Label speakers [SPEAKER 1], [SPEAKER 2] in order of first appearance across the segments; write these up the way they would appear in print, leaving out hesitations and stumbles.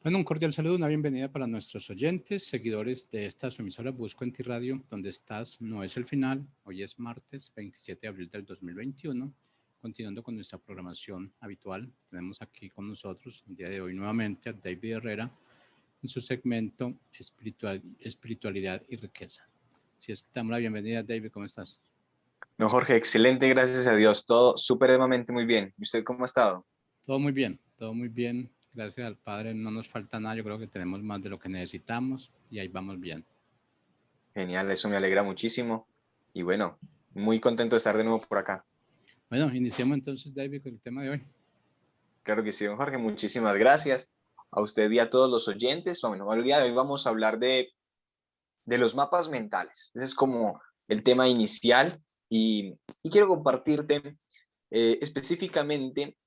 [SPEAKER 1] Bueno, un cordial saludo, una bienvenida para nuestros oyentes, seguidores de esta su emisora Busco en Ti Radio, donde estás, no es el final. Hoy es martes 27 de abril del 2021. Continuando con nuestra programación habitual, tenemos aquí con nosotros el día de hoy nuevamente a David Herrera en su segmento Espiritualidad y Riqueza. Si es que te damos la bienvenida, David, ¿cómo estás?
[SPEAKER 2] No, Jorge, excelente, gracias a Dios. Todo supremamente muy bien. ¿Y usted cómo ha estado?
[SPEAKER 1] Todo muy bien. Gracias al Padre, no nos falta nada. Yo creo que tenemos más de lo que necesitamos y ahí vamos bien.
[SPEAKER 2] Genial, eso me alegra muchísimo. Y bueno, muy contento de estar de nuevo por acá.
[SPEAKER 1] Bueno, iniciemos entonces, David, con el tema de hoy.
[SPEAKER 2] Claro que sí, don Jorge, muchísimas gracias a usted y a todos los oyentes. Bueno, el día de hoy vamos a hablar de los mapas mentales. Ese es como el tema inicial y quiero compartirte específicamente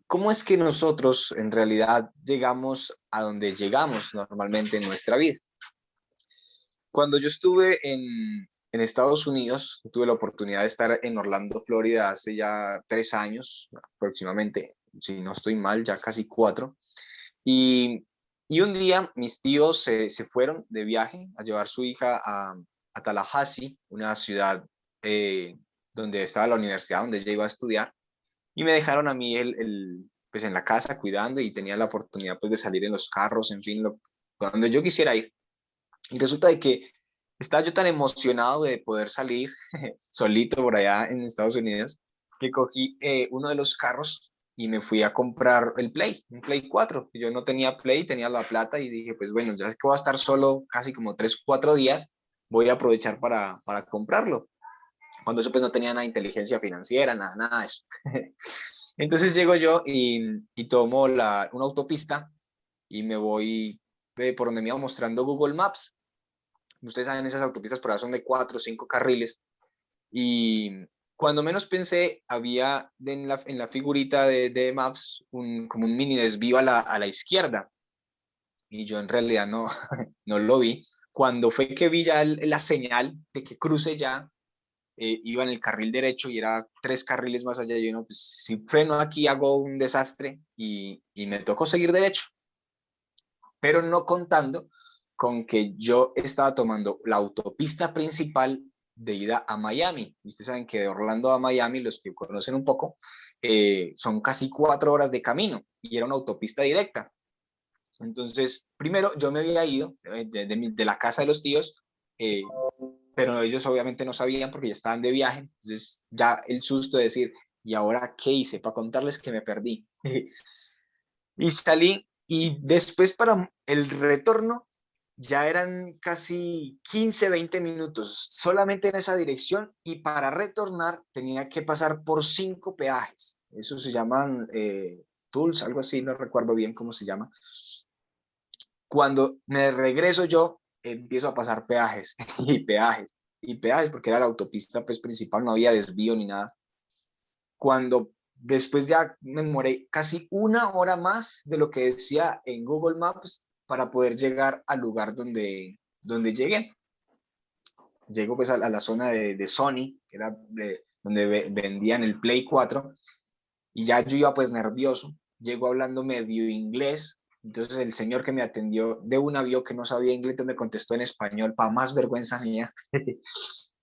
[SPEAKER 2] cómo es que nosotros en realidad llegamos a donde llegamos normalmente en nuestra vida. Cuando yo estuve en Estados Unidos, tuve la oportunidad de estar en Orlando, Florida, hace ya 3 años aproximadamente, si no estoy mal, ya casi 4. Y, y un día mis tíos se fueron de viaje a llevar su hija a Tallahassee, una ciudad donde estaba la universidad donde ella iba a estudiar, y me dejaron a mí pues en la casa cuidando y tenía la oportunidad pues de salir en los carros, en fin, donde yo quisiera ir. Y resulta de que estaba yo tan emocionado de poder salir solito por allá en Estados Unidos que cogí uno de los carros y me fui a comprar un Play 4. Yo no tenía Play, tenía la plata y dije, pues bueno, ya que voy a estar solo casi como 3 4 días, voy a aprovechar para comprarlo. Cuando eso pues no tenía nada de inteligencia financiera, nada de eso. Entonces llego yo y tomo una autopista y me voy por donde me iba mostrando Google Maps. Ustedes saben, esas autopistas por ahí son de 4 o 5 carriles. Y cuando menos pensé, había en la figurita de Maps como un mini desvío a la izquierda. Y yo en realidad no, no lo vi. Cuando fue que vi ya la señal de que cruce ya, iba en el carril derecho y era 3 carriles más allá. Y yo, no, pues si freno aquí hago un desastre y me tocó seguir derecho. Pero no contando con que yo estaba tomando la autopista principal de ida a Miami. Ustedes saben que de Orlando a Miami, los que conocen un poco, son casi 4 horas de camino y era una autopista directa. Entonces, primero yo me había ido de la casa de los tíos, eh, pero ellos obviamente no sabían porque ya estaban de viaje. Entonces, ya el susto de decir, ¿y ahora qué hice? Para contarles que me perdí. Y salí y después para el retorno ya eran casi 15 20 minutos solamente en esa dirección y para retornar tenía que pasar por 5 peajes. Eso se llaman tools, algo así, no recuerdo bien cómo se llama. Cuando me regreso yo, empiezo a pasar peajes y peajes y peajes porque era la autopista pues, principal, no había desvío ni nada. Cuando después ya me demoré casi 1 hora más de lo que decía en Google Maps para poder llegar al lugar donde llegué. Llego pues a la zona de Sony, que era donde vendían el Play 4, y ya yo iba pues nervioso, llego hablando medio inglés, entonces el señor que me atendió de una vio que no sabía inglés, entonces me contestó en español, para más vergüenza mía.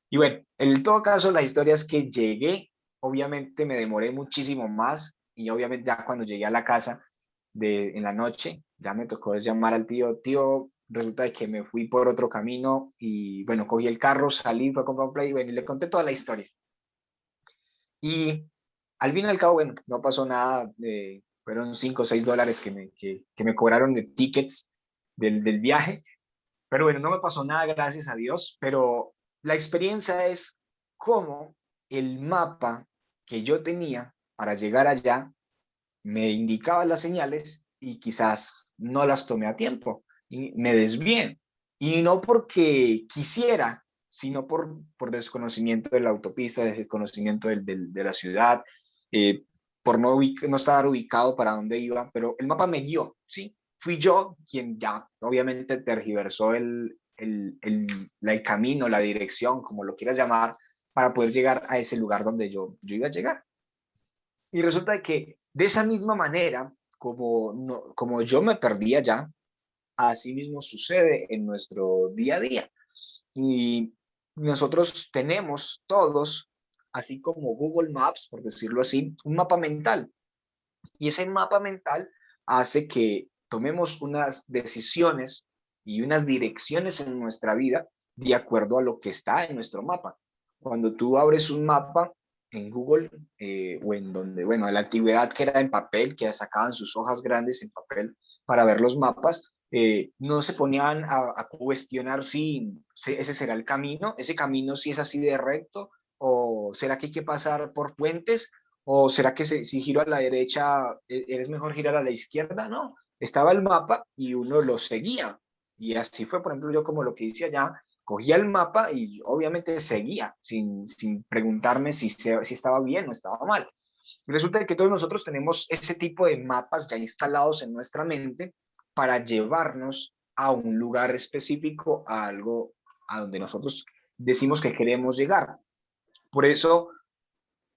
[SPEAKER 2] Y bueno, en todo caso, la historia es que llegué, obviamente me demoré muchísimo más y obviamente ya cuando llegué a la casa en la noche, ya me tocó llamar al tío, resulta de que me fui por otro camino y bueno, cogí el carro, salí, fui a comprar un Play y bueno, y le conté toda la historia. Y al fin y al cabo, bueno, no pasó nada, fueron $5 o $6 que me cobraron de tickets del viaje, pero bueno, no me pasó nada, gracias a Dios, pero la experiencia es cómo el mapa que yo tenía para llegar allá me indicaba las señales y quizás no las tomé a tiempo y me desvié. Y no porque quisiera, sino por desconocimiento de la autopista, desconocimiento de la ciudad, eh, por no estar ubicado para dónde iba, pero el mapa me guió, ¿sí? Fui yo quien ya obviamente tergiversó el camino, la dirección, como lo quieras llamar, para poder llegar a ese lugar donde yo iba a llegar. Y resulta que de esa misma manera, como yo me perdía ya, así mismo sucede en nuestro día a día. Y nosotros tenemos todos, así como Google Maps, por decirlo así, un mapa mental. Y ese mapa mental hace que tomemos unas decisiones y unas direcciones en nuestra vida de acuerdo a lo que está en nuestro mapa. Cuando tú abres un mapa en Google o en donde, bueno, en la antigüedad que era en papel, que sacaban sus hojas grandes en papel para ver los mapas, no se ponían a cuestionar si ese será el camino, ese camino si es así de recto, o será que hay que pasar por puentes, o será que si giro a la derecha, es mejor girar a la izquierda. No, estaba el mapa y uno lo seguía. Y así fue, por ejemplo, yo como lo que hice allá, cogía el mapa y obviamente seguía sin preguntarme si estaba bien o estaba mal. Y resulta que todos nosotros tenemos ese tipo de mapas ya instalados en nuestra mente para llevarnos a un lugar específico, a algo a donde nosotros decimos que queremos llegar. Por eso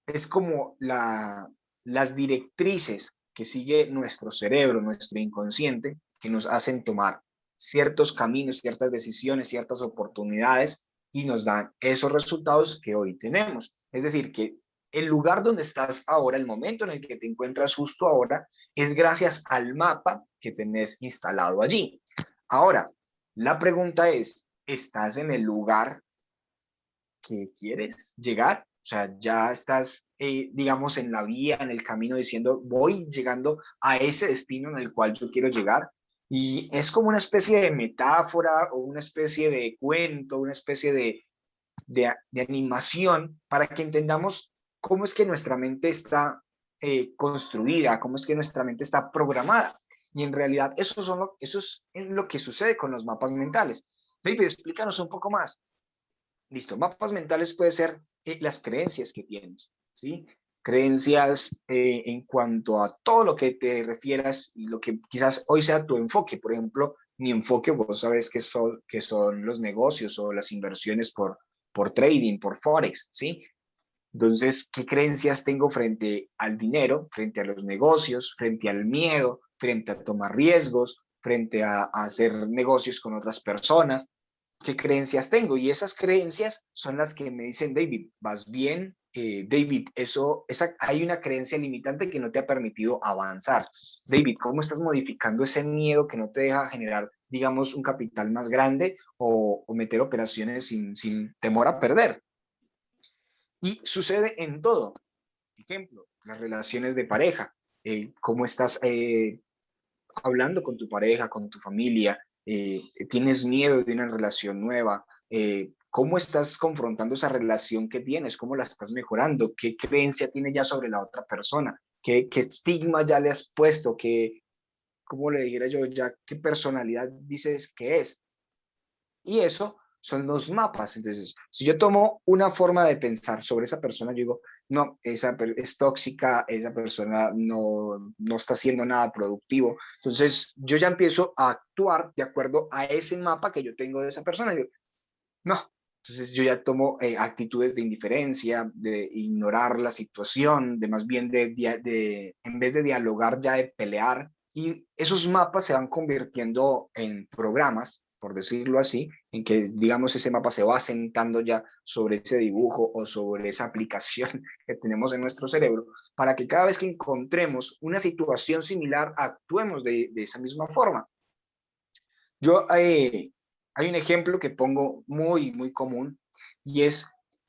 [SPEAKER 2] es como las directrices que sigue nuestro cerebro, nuestro inconsciente, que nos hacen tomar ciertos caminos, ciertas decisiones, ciertas oportunidades y nos dan esos resultados que hoy tenemos. Es decir, que el lugar donde estás ahora, el momento en el que te encuentras justo ahora, es gracias al mapa que tenés instalado allí. Ahora, la pregunta es, ¿estás en el lugar que quieres llegar? O sea, ya estás, digamos, en la vía, en el camino, diciendo, voy llegando a ese destino en el cual yo quiero llegar. Y es como una especie de metáfora o una especie de cuento, una especie de animación para que entendamos cómo es que nuestra mente está construida, cómo es que nuestra mente está programada. Y en realidad eso es lo que sucede con los mapas mentales. David, explícanos un poco más. Listo, mapas mentales puede ser las creencias que tienes, ¿sí? Creencias en cuanto a todo lo que te refieras y lo que quizás hoy sea tu enfoque. Por ejemplo, mi enfoque, vos sabes que son los negocios o las inversiones por trading, por Forex, ¿sí? Entonces, ¿qué creencias tengo frente al dinero, frente a los negocios, frente al miedo, frente a tomar riesgos, frente a hacer negocios con otras personas? ¿Qué creencias tengo? Y esas creencias son las que me dicen, David, vas bien, David, hay una creencia limitante que no te ha permitido avanzar. David, ¿cómo estás modificando ese miedo que no te deja generar, digamos, un capital más grande o meter operaciones sin temor a perder? Y sucede en todo. Ejemplo, las relaciones de pareja. ¿Cómo estás hablando con tu pareja, con tu familia? ¿Tienes miedo de una relación nueva? ¿Cómo estás confrontando esa relación que tienes? ¿Cómo la estás mejorando? ¿Qué creencia tiene ya sobre la otra persona? ¿Qué estigma ya le has puesto? ¿Cómo le dijera yo ya, qué personalidad dices que es? Y eso son los mapas. Entonces, si yo tomo una forma de pensar sobre esa persona, yo digo, no, esa es tóxica, esa persona no está haciendo nada productivo. Entonces, yo ya empiezo a actuar de acuerdo a ese mapa que yo tengo de esa persona. Yo, no. Entonces, yo ya tomo actitudes de indiferencia, de ignorar la situación, de más bien en vez de dialogar, ya de pelear. Y esos mapas se van convirtiendo en programas, por decirlo así, en que, digamos, ese mapa se va asentando ya sobre ese dibujo o sobre esa aplicación que tenemos en nuestro cerebro, para que cada vez que encontremos una situación similar, actuemos de esa misma forma. Yo, hay un ejemplo que pongo muy, muy común y es,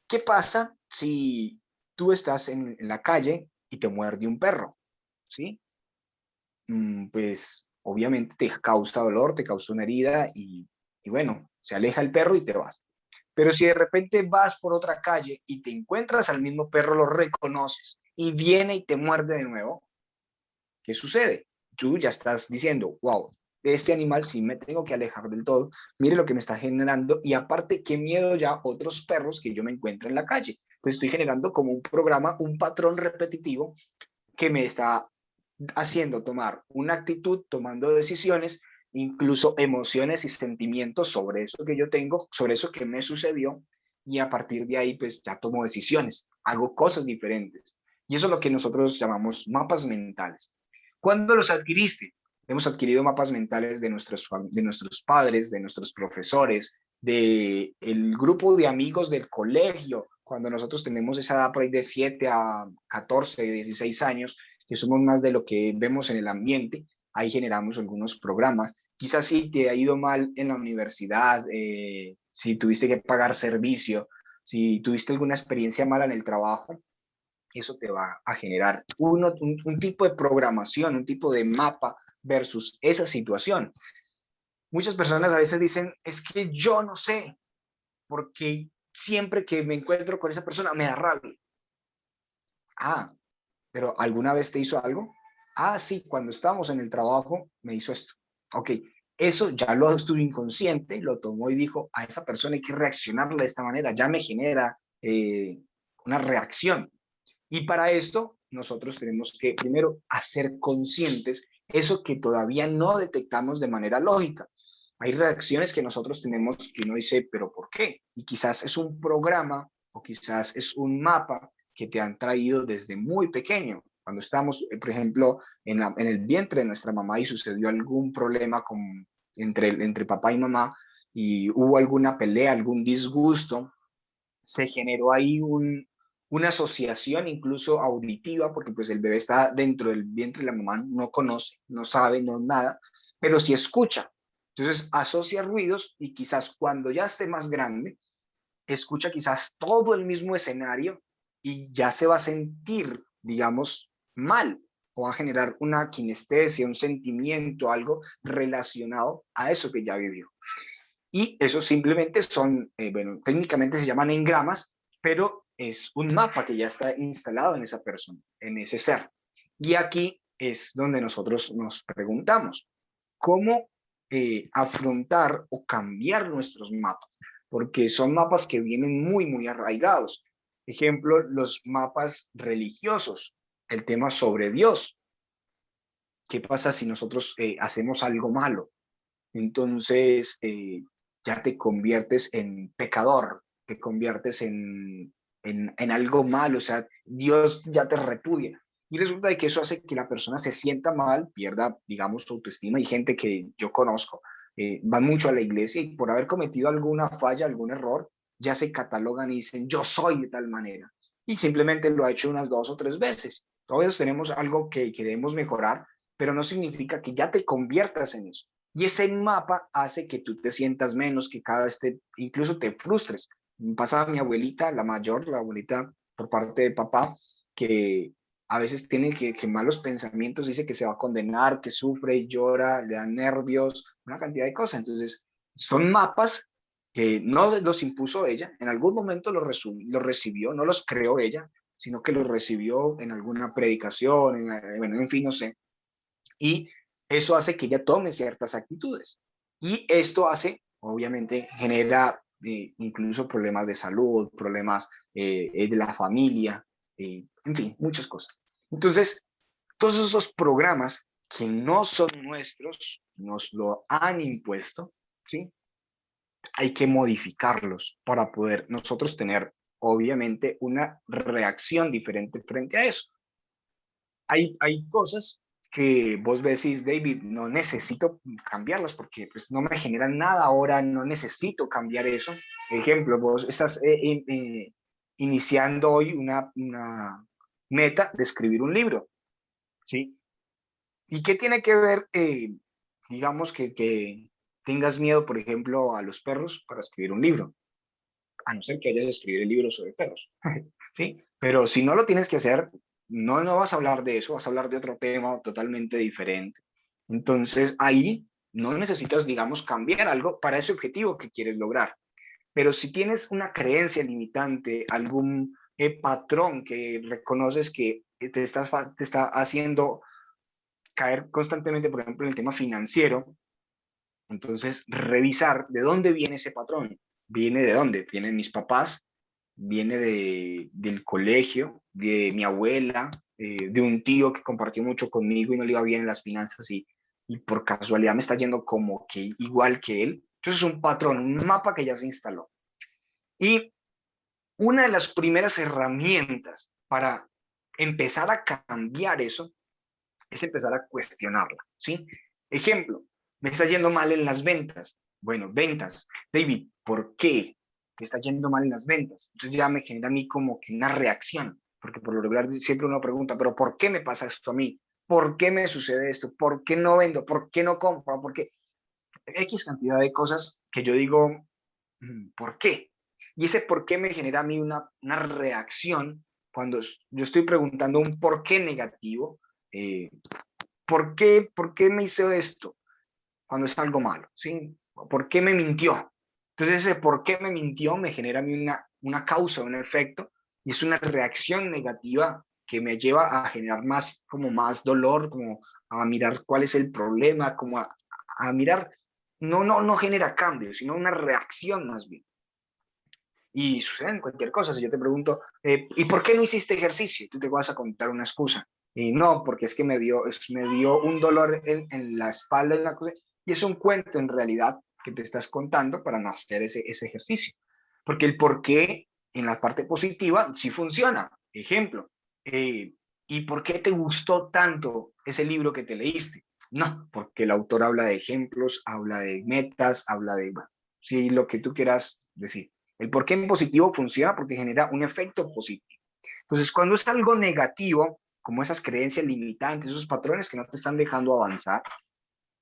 [SPEAKER 2] ¿qué pasa si tú estás en la calle y te muerde un perro? ¿Sí? Pues obviamente te causa dolor, te causa una herida y bueno, se aleja el perro y te vas. Pero si de repente vas por otra calle y te encuentras al mismo perro, lo reconoces y viene y te muerde de nuevo, ¿qué sucede? Tú ya estás diciendo, wow, de este animal sí me tengo que alejar del todo, mire lo que me está generando y aparte, qué miedo ya otros perros que yo me encuentro en la calle. Entonces estoy generando como un programa, un patrón repetitivo que me está haciendo tomar una actitud, tomando decisiones, incluso emociones y sentimientos sobre eso que yo tengo, sobre eso que me sucedió, y a partir de ahí pues ya tomo decisiones, hago cosas diferentes. Y eso es lo que nosotros llamamos mapas mentales. ¿Cuándo los adquiriste? Hemos adquirido mapas mentales de nuestros padres, de nuestros profesores, del grupo de amigos del colegio, cuando nosotros tenemos esa edad por ahí de 7 a 14, 16 años, que somos más de lo que vemos en el ambiente, ahí generamos algunos programas. Quizás si te ha ido mal en la universidad, si tuviste que pagar servicio, si tuviste alguna experiencia mala en el trabajo, eso te va a generar un tipo de programación, un tipo de mapa versus esa situación. Muchas personas a veces dicen, es que yo no sé, porque siempre que me encuentro con esa persona me da rabia. Ah, pero ¿alguna vez te hizo algo? Ah, sí, cuando estábamos en el trabajo me hizo esto. Ok, eso ya lo estuvo inconsciente, lo tomó y dijo, a esa persona hay que reaccionarle de esta manera, ya me genera una reacción. Y para esto, nosotros tenemos que primero hacer conscientes eso que todavía no detectamos de manera lógica. Hay reacciones que nosotros tenemos que uno dice, pero ¿por qué? Y quizás es un programa o quizás es un mapa que te han traído desde muy pequeño. Cuando estamos, por ejemplo, en el vientre de nuestra mamá y sucedió algún problema entre papá y mamá y hubo alguna pelea, algún disgusto, se generó ahí una asociación incluso auditiva, porque pues el bebé está dentro del vientre de la mamá, no conoce, no sabe, no nada, pero sí escucha. Entonces asocia ruidos y quizás cuando ya esté más grande, escucha quizás todo el mismo escenario y ya se va a sentir, digamos, mal o va a generar una kinestesia, un sentimiento, algo relacionado a eso que ya vivió. Y eso simplemente son, bueno, técnicamente se llaman engramas, pero es un mapa que ya está instalado en esa persona, en ese ser. Y aquí es donde nosotros nos preguntamos, ¿cómo afrontar o cambiar nuestros mapas? Porque son mapas que vienen muy, muy arraigados. Ejemplo, los mapas religiosos, el tema sobre Dios. ¿Qué pasa si nosotros hacemos algo malo? Entonces ya te conviertes en pecador, te conviertes en algo malo, o sea, Dios ya te repudia. Y resulta de que eso hace que la persona se sienta mal, pierda, digamos, su autoestima. Hay gente que yo conozco, van mucho a la iglesia y por haber cometido alguna falla, algún error, ya se catalogan y dicen, yo soy de tal manera. Y simplemente lo ha hecho unas 2 o 3 veces. Todos tenemos algo que debemos mejorar, pero no significa que ya te conviertas en eso. Y ese mapa hace que tú te sientas menos, que cada vez incluso te frustres. Me pasa a mi abuelita, la mayor, la abuelita por parte de papá, que a veces tiene que malos pensamientos, dice que se va a condenar, que sufre y llora, le dan nervios, una cantidad de cosas. Entonces, son mapas que no los impuso ella, en algún momento los recibió, no los creó ella, sino que los recibió en alguna predicación, bueno, en fin, no sé. Y eso hace que ella tome ciertas actitudes. Y esto hace, obviamente, genera incluso problemas de salud, problemas de la familia, en fin, muchas cosas. Entonces, todos esos programas que no son nuestros, nos lo han impuesto, ¿sí? Hay que modificarlos para poder nosotros tener, obviamente, una reacción diferente frente a eso. Hay cosas que vos decís, David, no necesito cambiarlas porque pues, no me generan nada ahora, no necesito cambiar eso. Ejemplo, vos estás iniciando hoy una meta de escribir un libro, ¿sí? ¿Y qué tiene que ver, digamos, que tengas miedo, por ejemplo, a los perros para escribir un libro? A no ser que hayas de escribir el libro sobre perros, ¿sí? Pero si no lo tienes que hacer, no vas a hablar de eso, vas a hablar de otro tema totalmente diferente. Entonces ahí no necesitas, digamos, cambiar algo para ese objetivo que quieres lograr. Pero si tienes una creencia limitante, algún patrón que reconoces que te está haciendo caer constantemente, por ejemplo, en el tema financiero, entonces revisar de dónde viene ese patrón. ¿Viene de dónde? ¿Vienen mis papás? ¿Viene del colegio? ¿De mi abuela? ¿De un tío que compartió mucho conmigo y no le iba bien en las finanzas y por casualidad me está yendo como que igual que él? Entonces es un patrón, un mapa que ya se instaló. Y una de las primeras herramientas para empezar a cambiar eso es empezar a cuestionarla, ¿sí? Ejemplo, me está yendo mal en las ventas. Bueno, ventas. David, ¿por qué me está yendo mal en las ventas? Entonces ya me genera a mí como que una reacción, porque por lo regular siempre uno pregunta, ¿pero por qué me pasa esto a mí? ¿Por qué me sucede esto? ¿Por qué no vendo? ¿Por qué no compro? ¿Por qué? X cantidad de cosas que yo digo, ¿por qué? Y ese por qué me genera a mí una reacción cuando yo estoy preguntando un por qué negativo. ¿Por qué me hizo esto cuando es algo malo? ¿Sí? ¿Por qué me mintió? Entonces, ese por qué me mintió me genera a mí una causa, un efecto, y es una reacción negativa que me lleva a generar más, como más dolor, como a mirar cuál es el problema, como a mirar, no genera cambio, sino una reacción más bien. Y sucede en cualquier cosa. Si yo te pregunto, ¿y por qué no hiciste ejercicio? Tú te vas a contar una excusa. Y no, porque es que me dio un dolor en la espalda, en la cosa, y es un cuento en realidad que te estás contando para no hacer ese ejercicio. Porque el por qué en la parte positiva sí funciona. Ejemplo, ¿y por qué te gustó tanto ese libro que te leíste? No, porque el autor habla de ejemplos, habla de metas, habla de, bueno, sí, lo que tú quieras decir. El por qué en positivo funciona porque genera un efecto positivo. Entonces, cuando es algo negativo, como esas creencias limitantes, esos patrones que no te están dejando avanzar,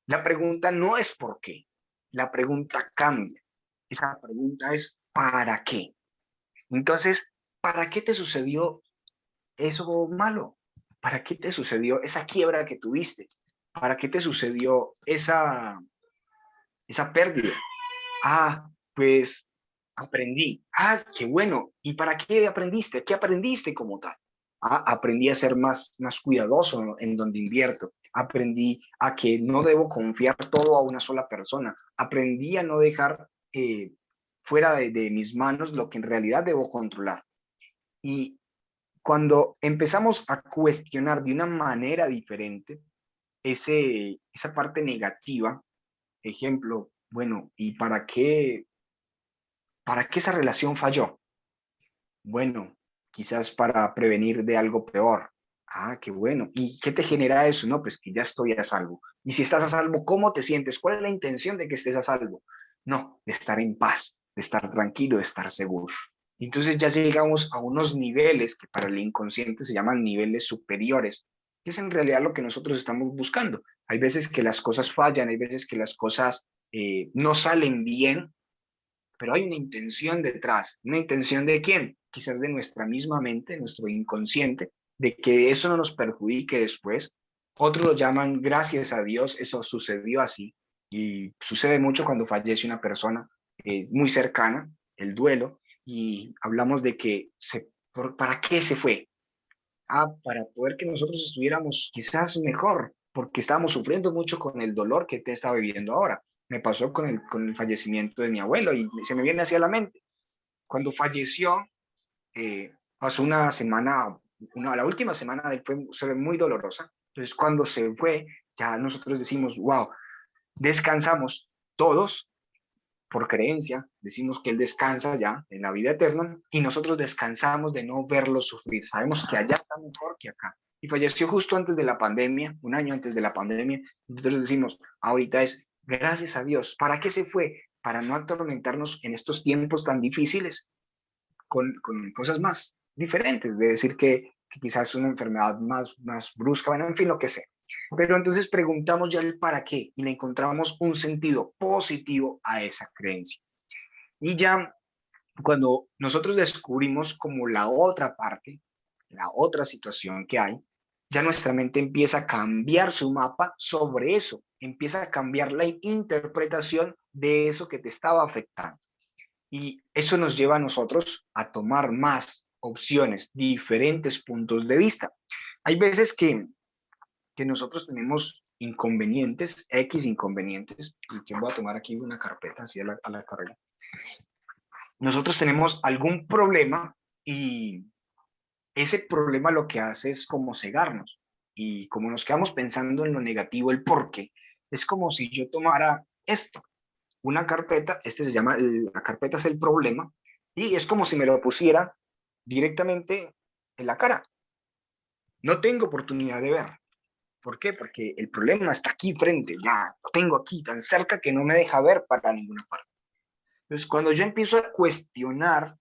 [SPEAKER 2] la pregunta no es por qué, la pregunta cambia. Esa pregunta es ¿para qué? Entonces, ¿para qué te sucedió eso malo? ¿Para qué te sucedió esa quiebra que tuviste? ¿Para qué te sucedió esa pérdida? Ah, pues aprendí. Ah, qué bueno. ¿Y para qué aprendiste? ¿Qué aprendiste como tal? Ah, aprendí a ser más cuidadoso en donde invierto. Aprendí a que no debo confiar todo a una sola persona. Aprendí a no dejar fuera de mis manos lo que en realidad debo controlar. Y cuando empezamos a cuestionar de una manera diferente esa parte negativa, ejemplo, bueno, ¿y para qué esa relación falló? Bueno, quizás para prevenir de algo peor. Ah, qué bueno. ¿Y qué te genera eso? No, pues que ya estoy a salvo. Y si estás a salvo, ¿cómo te sientes? ¿Cuál es la intención de que estés a salvo? No, de estar en paz, de estar tranquilo, de estar seguro. Entonces ya llegamos a unos niveles que para el inconsciente se llaman niveles superiores, que es en realidad lo que nosotros estamos buscando. Hay veces que las cosas fallan, hay veces que las cosas no salen bien, pero hay una intención detrás. ¿Una intención de quién? Quizás de nuestra misma mente, nuestro inconsciente, de que eso no nos perjudique después. Otros lo llaman gracias a Dios, eso sucedió así. Y sucede mucho cuando fallece una persona muy cercana, el duelo, y hablamos de que ¿para qué se fue? Ah, para poder que nosotros estuviéramos quizás mejor, porque estábamos sufriendo mucho con el dolor que te está viviendo ahora. Me pasó con el fallecimiento de mi abuelo y se me viene hacia la mente. Cuando falleció, pasó una semana, la última semana de él fue muy dolorosa. Entonces, cuando se fue, ya nosotros decimos, wow, descansamos todos por creencia, decimos que Él descansa ya en la vida eterna y nosotros descansamos de no verlo sufrir. Sabemos que allá está mejor que acá. Y falleció justo antes de la pandemia, un año antes de la pandemia. Entonces decimos, ahorita es, gracias a Dios. ¿Para qué se fue? Para no atormentarnos en estos tiempos tan difíciles con cosas más diferentes, de decir que quizás una enfermedad más brusca, bueno, en fin, lo que sea. Pero entonces preguntamos ya el para qué y le encontramos un sentido positivo a esa creencia. Y ya cuando nosotros descubrimos como la otra parte, la otra situación que hay, ya nuestra mente empieza a cambiar su mapa sobre eso, empieza a cambiar la interpretación de eso que te estaba afectando. Y eso nos lleva a nosotros a tomar más opciones, diferentes puntos de vista. Hay veces que nosotros tenemos inconvenientes, X inconvenientes, y que voy a tomar aquí una carpeta así a la carrera. Nosotros tenemos algún problema y ese problema lo que hace es como cegarnos. Y como nos quedamos pensando en lo negativo, el por qué, es como si yo tomara esto, una carpeta, se llama, la carpeta es el problema, y es como si me lo pusiera directamente en la cara. No tengo oportunidad de ver.
[SPEAKER 3] ¿Por qué? Porque el problema está aquí frente, ya lo tengo aquí, tan cerca que no me deja ver para ninguna parte. Entonces, cuando yo empiezo a cuestionar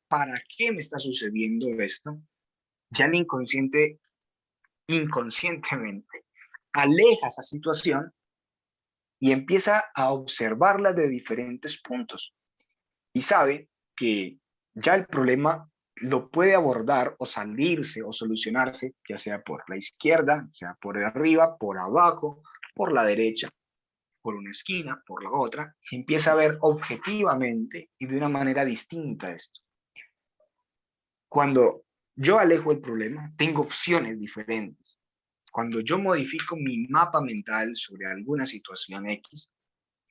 [SPEAKER 3] para qué me está sucediendo esto, ya el inconsciente, inconscientemente, aleja esa situación y empieza a observarla de diferentes puntos. Y sabe que ya el problema lo puede abordar o salirse o solucionarse, ya sea por la izquierda, sea por arriba, por abajo, por la derecha, por una esquina, por la otra, y empieza a ver objetivamente y de una manera distinta esto. Cuando yo alejo el problema, tengo opciones diferentes. Cuando yo modifico mi mapa mental sobre alguna situación X,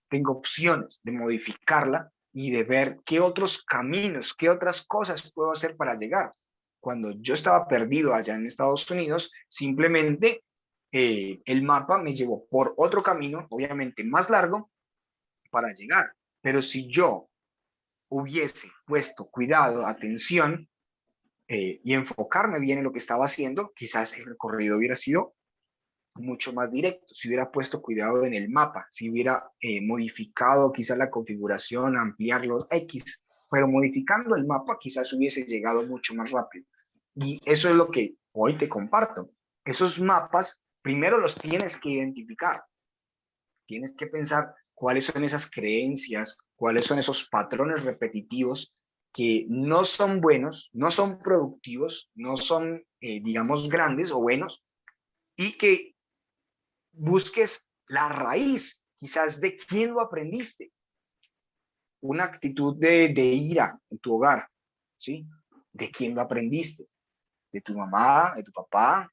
[SPEAKER 3] tengo opciones de modificarla y de ver qué otros caminos, qué otras cosas puedo hacer para llegar. Cuando yo estaba perdido allá en Estados Unidos, simplemente el mapa me llevó por otro camino, obviamente más largo, para llegar. Pero si yo hubiese puesto cuidado, atención, y enfocarme bien en lo que estaba haciendo, quizás el recorrido hubiera sido mucho más directo, si hubiera puesto cuidado en el mapa, si hubiera modificado quizás la configuración, ampliar los X, pero modificando el mapa quizás hubiese llegado mucho más rápido. Y eso es lo que hoy te comparto. Esos mapas, primero los tienes que identificar. Tienes que pensar cuáles son esas creencias, cuáles son esos patrones repetitivos que no son buenos, no son productivos, no son, digamos, grandes o buenos, y que busques la raíz, quizás de quién lo aprendiste. Una actitud de ira en tu hogar, ¿sí? ¿De quién lo aprendiste? ¿De tu mamá, de tu papá,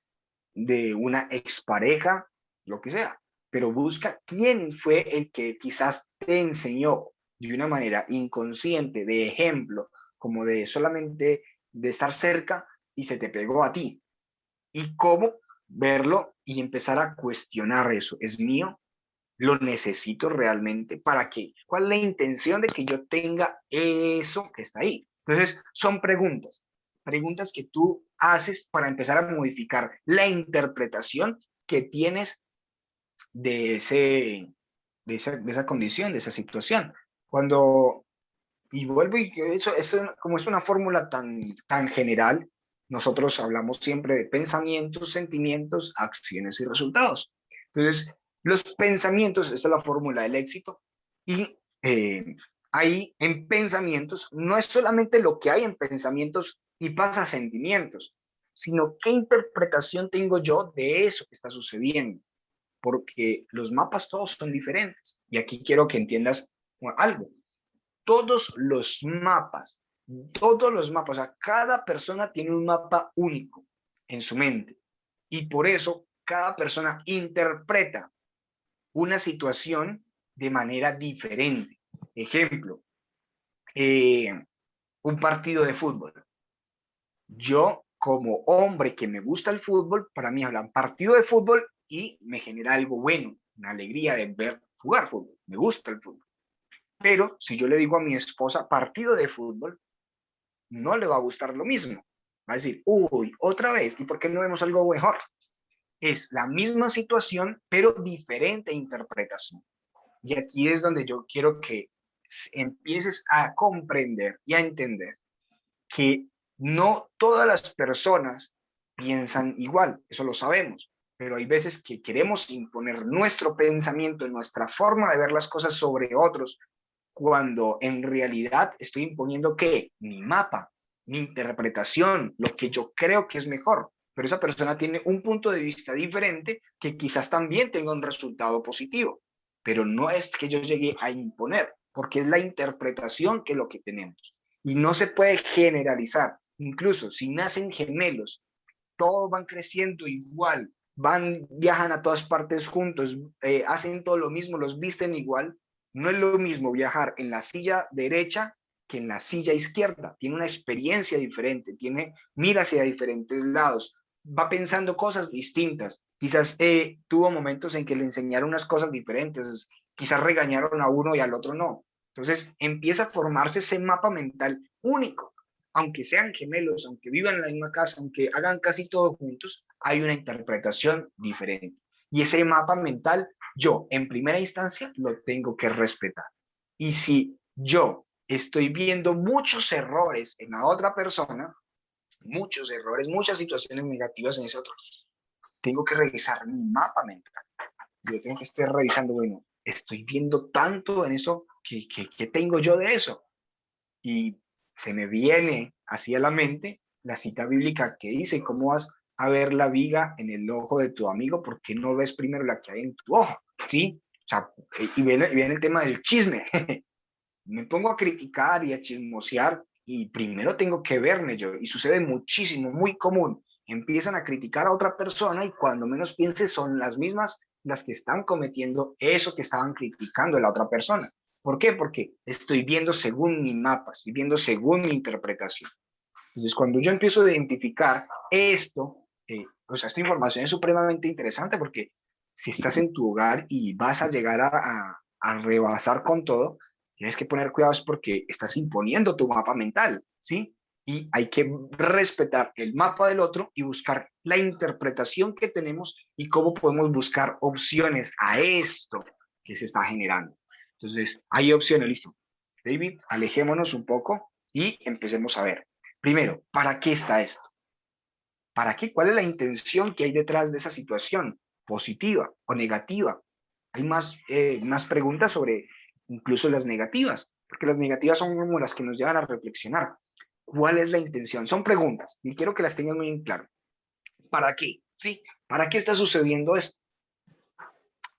[SPEAKER 3] de una expareja, lo que sea? Pero busca quién fue el que quizás te enseñó de una manera inconsciente, de ejemplo, como de solamente de estar cerca y se te pegó a ti. Y cómo verlo y empezar a cuestionar eso. ¿Es mío? ¿Lo necesito realmente? ¿Para qué? ¿Cuál es la intención de que yo tenga eso que está ahí? Entonces, son preguntas. Preguntas que tú haces para empezar a modificar la interpretación que tienes de, de esa condición, de esa situación. Cuando, y vuelvo, y eso como es una fórmula tan general, nosotros hablamos siempre de pensamientos, sentimientos, acciones y resultados. Entonces, los pensamientos, esa es la fórmula del éxito, y ahí en pensamientos no es solamente lo que hay en pensamientos y pasa a sentimientos, sino qué interpretación tengo yo de eso que está sucediendo, porque los mapas todos son diferentes. Y aquí quiero que entiendas algo. Todos los mapas, o sea, cada persona tiene un mapa único en su mente. Y por eso cada persona interpreta una situación de manera diferente. Ejemplo, un partido de fútbol. Yo, como hombre que me gusta el fútbol, para mí hablan partido de fútbol y me genera algo bueno, una alegría de ver jugar fútbol. Me gusta el fútbol. Pero si yo le digo a mi esposa partido de fútbol, no le va a gustar lo mismo. Va a decir, uy, otra vez, ¿y por qué no vemos algo mejor? Es la misma situación, pero diferente interpretación. Y aquí es donde yo quiero que empieces a comprender y a entender que no todas las personas piensan igual, eso lo sabemos, pero hay veces que queremos imponer nuestro pensamiento, nuestra forma de ver las cosas sobre otros, cuando en realidad estoy imponiendo ¿qué? Mi mapa, mi interpretación, lo que yo creo que es mejor. Pero esa persona tiene un punto de vista diferente que quizás también tenga un resultado positivo. Pero no es que yo llegue a imponer, porque es la interpretación que es lo que tenemos. Y no se puede generalizar. Incluso si nacen gemelos, todos van creciendo igual, viajan a todas partes juntos, hacen todo lo mismo, los visten igual. No es lo mismo viajar en la silla derecha que en la silla izquierda. Tiene una experiencia diferente, mira hacia diferentes lados, va pensando cosas distintas. Quizás tuvo momentos en que le enseñaron unas cosas diferentes, quizás regañaron a uno y al otro no. Entonces empieza a formarse ese mapa mental único, aunque sean gemelos, aunque vivan en la misma casa, aunque hagan casi todo juntos, hay una interpretación diferente. Y ese mapa mental, yo en primera instancia lo tengo que respetar. Y si yo estoy viendo muchos errores en la otra persona, muchos errores, muchas situaciones negativas en ese otro, tengo que revisar mi mapa mental. Yo tengo que estar revisando, bueno, estoy viendo tanto en eso que tengo yo de eso. Y se me viene así a la mente la cita bíblica que dice, ¿cómo vas a ver la viga en el ojo de tu amigo? ¿Por qué no ves primero la que hay en tu ojo? ¿Sí? O sea, y viene el tema del chisme. Me pongo a criticar y a chismosear y primero tengo que verme yo. Y sucede muchísimo, muy común. Empiezan a criticar a otra persona y cuando menos piense son las mismas las que están cometiendo eso que estaban criticando a la otra persona. ¿Por qué? Porque estoy viendo según mi mapa, estoy viendo según mi interpretación. Entonces, cuando yo empiezo a identificar esto, o sea, esta información es supremamente interesante porque si estás en tu hogar y vas a llegar a rebasar con todo, tienes que poner cuidados porque estás imponiendo tu mapa mental, ¿sí? Y hay que respetar el mapa del otro y buscar la interpretación que tenemos y cómo podemos buscar opciones a esto que se está generando. Entonces, hay opciones, listo. David, alejémonos un poco y empecemos a ver. Primero, ¿para qué está esto? ¿Para qué? ¿Cuál es la intención que hay detrás de esa situación? ¿Positiva o negativa? Hay más preguntas sobre incluso las negativas, porque las negativas son como las que nos llevan a reflexionar. ¿Cuál es la intención? Son preguntas y quiero que las tengan muy en claro. ¿Para qué? ¿Sí? ¿Para qué está sucediendo esto?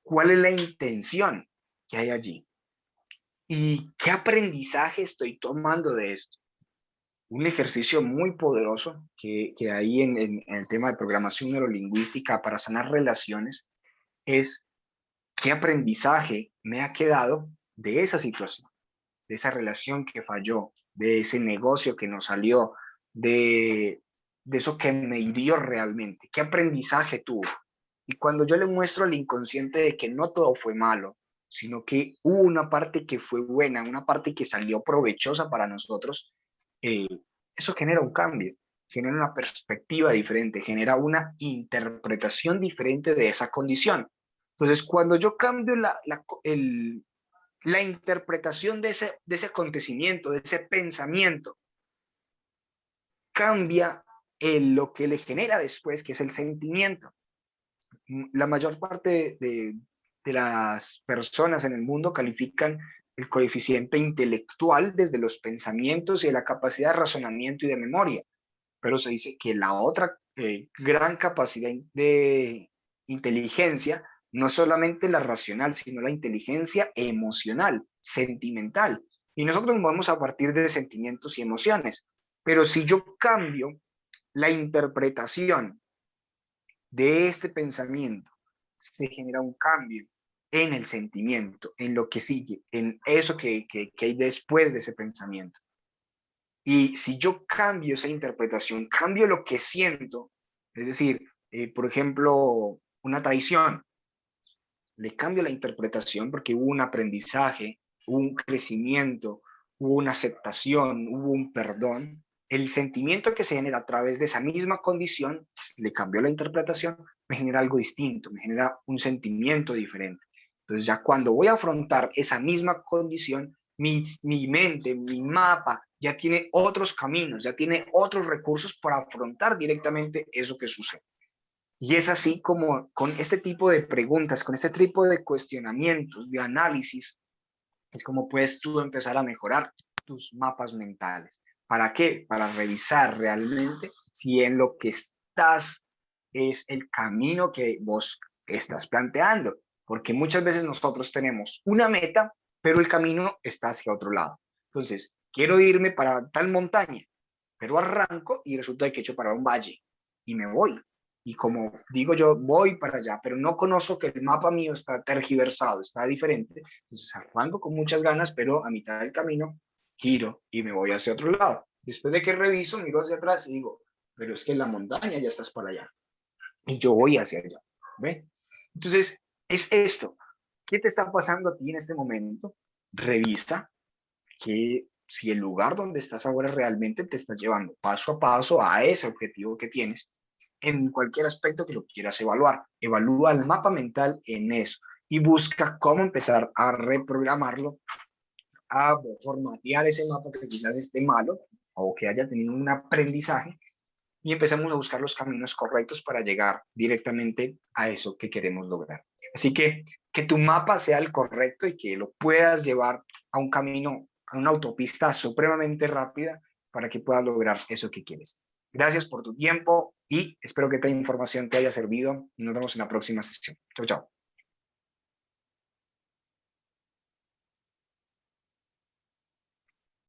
[SPEAKER 3] ¿Cuál es la intención que hay allí? ¿Y qué aprendizaje estoy tomando de esto? Un ejercicio muy poderoso que hay en el tema de programación neurolingüística para sanar relaciones es qué aprendizaje me ha quedado de esa situación, de esa relación que falló, de ese negocio que no salió, de eso que me hirió realmente, qué aprendizaje tuvo. Y cuando yo le muestro al inconsciente de que no todo fue malo, sino que hubo una parte que fue buena, una parte que salió provechosa para nosotros, eh, eso genera un cambio, genera una perspectiva diferente, genera una interpretación diferente de esa condición. Entonces, cuando yo cambio la interpretación de ese acontecimiento, de ese pensamiento, cambia lo que le genera después, que es el sentimiento. La mayor parte de las personas en el mundo califican el coeficiente intelectual desde los pensamientos y de la capacidad de razonamiento y de memoria, pero se dice que la otra gran capacidad de inteligencia no solamente la racional, sino la inteligencia emocional, sentimental. Y nosotros nos movemos a partir de sentimientos y emociones. Pero si yo cambio la interpretación de este pensamiento, se genera un cambio en el sentimiento, en lo que sigue, en eso que hay después de ese pensamiento. Y si yo cambio esa interpretación, cambio lo que siento, es decir, por ejemplo, una traición, le cambio la interpretación porque hubo un aprendizaje, hubo un crecimiento, hubo una aceptación, hubo un perdón. El sentimiento que se genera a través de esa misma condición, le cambió la interpretación, me genera algo distinto, me genera un sentimiento diferente. Entonces ya cuando voy a afrontar esa misma condición, mi mente, mi mapa, ya tiene otros caminos, ya tiene otros recursos para afrontar directamente eso que sucede. Y es así como con este tipo de preguntas, con este tipo de cuestionamientos, de análisis, es como puedes tú empezar a mejorar tus mapas mentales. ¿Para qué? Para revisar realmente si en lo que estás es el camino que vos estás planteando. Porque muchas veces nosotros tenemos una meta, pero el camino está hacia otro lado. Entonces, quiero irme para tal montaña, pero arranco y resulta que he hecho para un valle y me voy. Y como digo yo, voy para allá, pero no conozco que el mapa mío está tergiversado, está diferente. Entonces arranco con muchas ganas, pero a mitad del camino giro y me voy hacia otro lado. Después de que reviso, miro hacia atrás y digo, pero es que en la montaña ya estás para allá. Y yo voy hacia allá. ¿Ve? Entonces, es esto. ¿Qué te está pasando a ti en este momento? Revisa que si el lugar donde estás ahora realmente te está llevando paso a paso a ese objetivo que tienes. en cualquier aspecto que lo quieras evaluar. Evalúa el mapa mental en eso y busca cómo empezar a reprogramarlo, a formatear ese mapa que quizás esté malo o que haya tenido un aprendizaje, y empezamos a buscar los caminos correctos para llegar directamente a eso que queremos lograr. Así que tu mapa sea el correcto y que lo puedas llevar a un camino, a una autopista supremamente rápida para que puedas lograr eso que quieres. Gracias por tu tiempo y espero que esta información te haya servido. Nos vemos en la próxima sesión. Chao, chao.